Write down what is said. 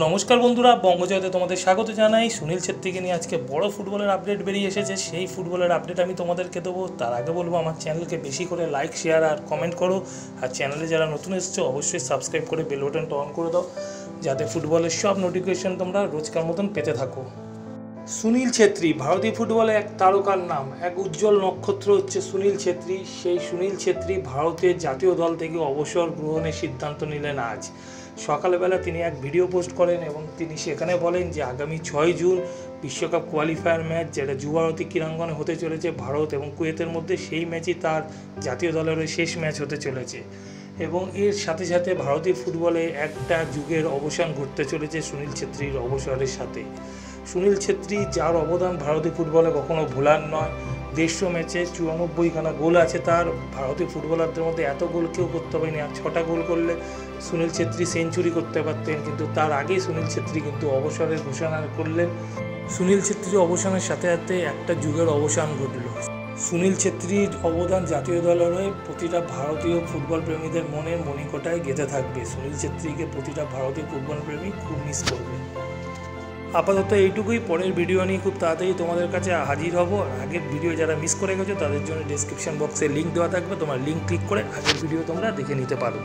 নমস্কার বন্ধুরা, বঙ্গজয়তে তোমাদের স্বাগত জানাই। সুনীল ছেত্রীকে নিয়ে আজকে বড় ফুটবলের আপডেট বেরিয়ে এসেছে। সেই ফুটবলের আপডেট আমি তোমাদেরকে দেবো। তার আগে বলবো আমার চ্যানেলকে বেশি করে লাইক, শেয়ার আর কমেন্ট করো। আর চ্যানেলে যারা নতুন এসেছো অবশ্যই সাবস্ক্রাইব করে বেল বাটনটা অন করে দাও, যাতে ফুটবলের সব নোটিফিকেশন তোমরা রোজকার মতন পেতে থাকো। সুনীল ছেত্রী ভারতীয় ফুটবলে এক তারকার নাম, এক উজ্জ্বল নক্ষত্র হচ্ছে সুনীল ছেত্রী। সেই সুনীল ছেত্রী ভারতের জাতীয় দল থেকে অবসর গ্রহণের সিদ্ধান্ত নিলেন আজ সকালবেলা। তিনি এক ভিডিও পোস্ট করেন এবং তিনি সেখানে বলেন যে আগামী 6 জুন বিশ্বকাপ কোয়ালিফায়ার ম্যাচ, যেটা যুবভারতী ক্রীড়াঙ্গনে হতে চলেছে ভারত এবং কুয়েতের মধ্যে, সেই ম্যাচই তার জাতীয় দলের শেষ ম্যাচ হতে চলেছে। এবং এর সাথে সাথে ভারতীয় ফুটবলে একটা যুগের অবসান ঘটতে চলেছে সুনীল ছেত্রীর অবসরের সাথে। সুনীল ছেত্রী, যার অবদান ভারতীয় ফুটবলে কখনো ভোলার নয়। 150 ম্যাচে 94খানা গোল আছে তার। ভারতীয় ফুটবলারদের মধ্যে এত গোল কেউ করতে পারেনি। আর 6টা গোল করলে সুনীল ছেত্রী সেঞ্চুরি করতে পারতেন, কিন্তু তার আগেই সুনীল ছেত্রী কিন্তু অবসরের ঘোষণা করলেন। সুনীল ছেত্রীর অবসানের সাথে সাথে একটা যুগের অবসান ঘটল। সুনীল ছেত্রীর অবদান জাতীয় দলের হয়ে প্রতিটা ভারতীয় ফুটবল প্রেমীদের মনের মণিকোঠায় গেঁথে থাকবে। সুনীল ছেত্রীকে প্রতিটা ভারতীয় ফুটবল প্রেমী খুব মিস করবে। আপাতত এইটুকুই। পরের ভিডিও নিয়ে খুব তাড়াতাড়ি তোমাদের কাছে হাজির হব। আগের ভিডিও যারা মিস করে গেছো তাদের জন্য ডেসক্রিপশন বক্সে লিঙ্ক দেওয়া থাকবে, তোমার লিঙ্ক ক্লিক করে আগের ভিডিও তোমরা দেখে নিতে পারো।